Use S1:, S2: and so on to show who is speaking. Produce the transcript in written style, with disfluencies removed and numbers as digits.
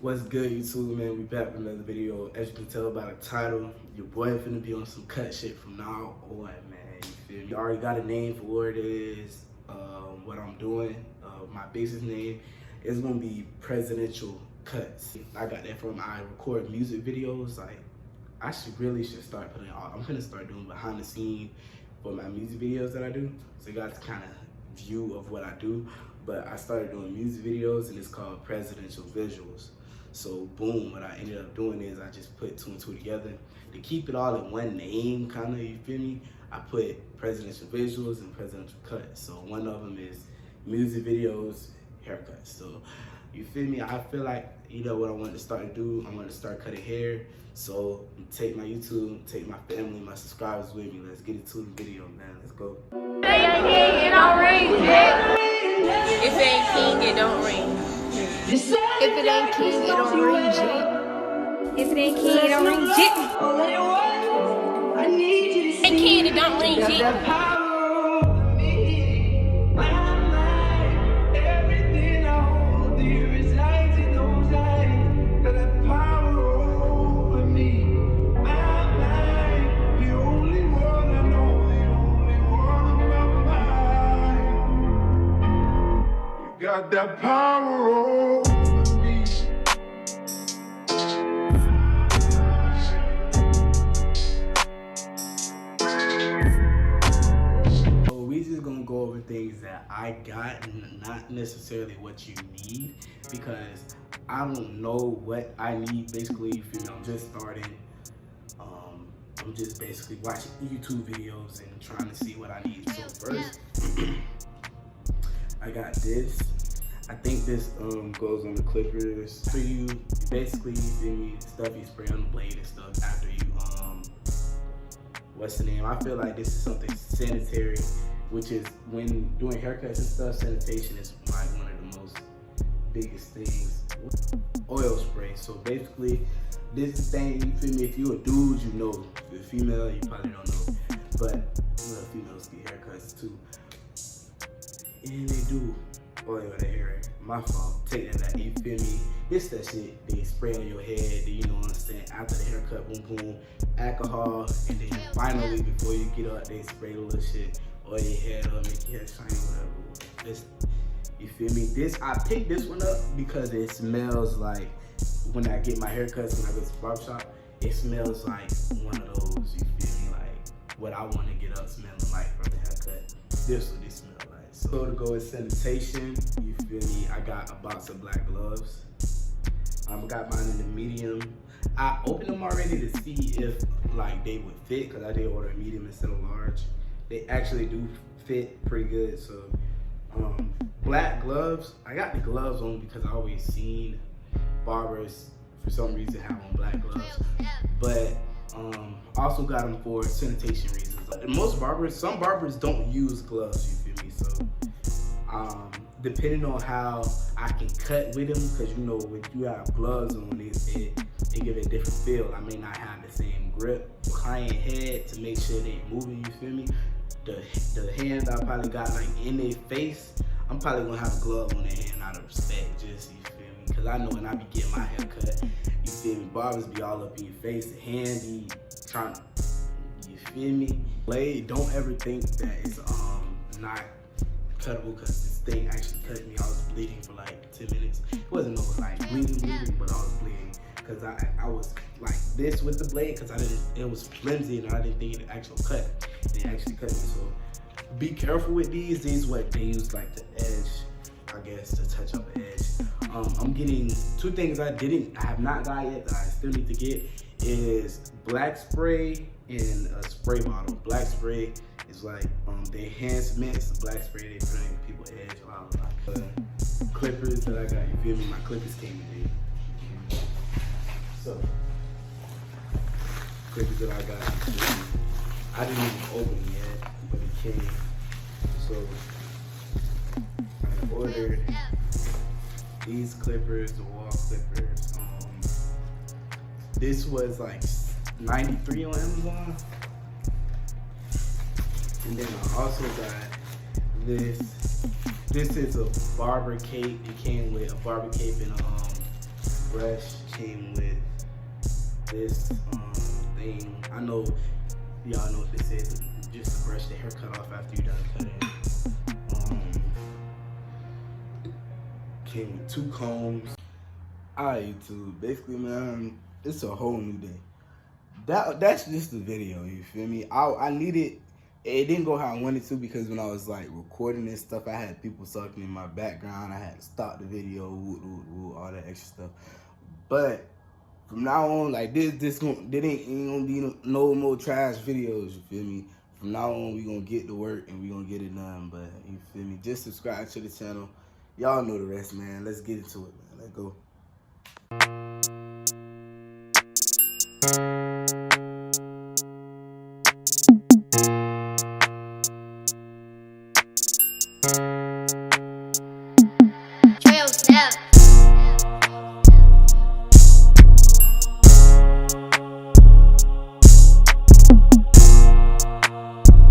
S1: What's good, YouTube, man? We back with another video. As you can tell by the title, your boy finna be on some cut shit from now on, man. You feel me? You already got a name for what it is, what I'm doing. My business name is gonna be Presidential Cuts. I got that from I record music videos. Like, I really should start putting out. I'm gonna start doing behind the scenes for my music videos that I do, so you guys kind of view of what I do. But I started doing music videos, and it's called Presidential Visuals. So boom, what I ended up doing is I just put two and two together to keep it all in one name, kind of, you feel me? I put Presidential Visuals and Presidential Cuts. So one of them is music videos, haircuts. So you feel me? I feel like, you know what I wanted to start to do? I wanted to start cutting hair. So take my YouTube, take my family, my subscribers with me. Let's get into the video, man. Let's go.
S2: If it ain't king, it don't ring. If it ain't king, it don't ring jit. If it ain't king, it don't ring jit. Ain't king, it don't ring jit.
S3: Got that power over me.
S1: So we just gonna go over things that I got and not necessarily what you need, because I don't know what I need. Basically, you feel me? I'm just starting. I'm just basically watching YouTube videos and trying to see what I need. So first, I got this. I think this goes on the clippers. For you basically, you feel me, stuff you spray on the blade and stuff after you what's the name? I feel like this is something sanitary, which is when doing haircuts and stuff, sanitation is like one of the most biggest things. Oil spray. So basically, this is the thing, you feel me, if you a dude, you know. If you're a female, you probably don't know. But you know, females get haircuts too. And they do oil their hair. My fault. Take that, you feel me? It's that shit they spray on your head, you know what I'm saying? After the haircut, boom, boom, alcohol, and then finally, before you get up, they spray a little shit, oil your head up, make your hair shiny, whatever. This, you feel me? I picked this one up because it smells like, when I get my haircuts, when I go to the barbershop, it smells like one of those, you feel me? Like what I want to get up smelling like from the haircut. This what they smell like. So to go with sanitation, you feel me? I got a box of black gloves. I got mine in the medium. I opened them already to see if like they would fit, because I did order a medium instead of large. They actually do fit pretty good. So black gloves. I got the gloves on because I always seen barbers for some reason have on black gloves, but also got them for sanitation reasons. Most barbers, some barbers don't use gloves, you feel me? So depending on how I can cut with them, because you know when you have gloves on, it give it a different feel. I may not have the same grip behind head to make sure they ain't moving, you feel me? The hands I probably got like in their face, I'm probably gonna have a glove on their hand out of respect, just, you feel me? Because I know when I be getting my hair cut, you feel me, barbers be all up in your face, the hand be trying to, you feel me? Blade, don't ever think that it's not cuttable, because this thing actually cut me. I was bleeding for like 10 minutes. It wasn't no like bleeding, but I was bleeding because I was like this with the blade, because it was flimsy and I didn't think it actually cut. It actually cut me. So be careful with these. These what they use like the edge, I guess, to touch up the edge. I'm getting two things I have not got yet that I still need to get is black spray and a spray bottle. Black spray is like the enhancements. The black spray they put on people's edge, blah blah blah. Clippers that I got, you feel me? My clippers came today. So clippers that I got, I didn't even open it yet, but it came. So I ordered these clippers, the wall clippers. This was like $93 on Amazon. And then I also got this. This is a barber cape. It came with a barber cape and brush came with this thing. I know y'all know what this is. Just to brush the hair cut off after you're done cutting. Came with 2 combs. Alright, YouTube. Basically, man, it's a whole new day. That's just the video. You feel me? I needed. It didn't go how I wanted to because when I was like recording this stuff, I had people talking in my background. I had to stop the video, all that extra stuff. But from now on, like this ain't gonna be no more trash videos. You feel me? From now on, we gonna get to work and we gonna get it done. But you feel me? Just subscribe to the channel. Y'all know the rest, man. Let's get into it, man. Let's go.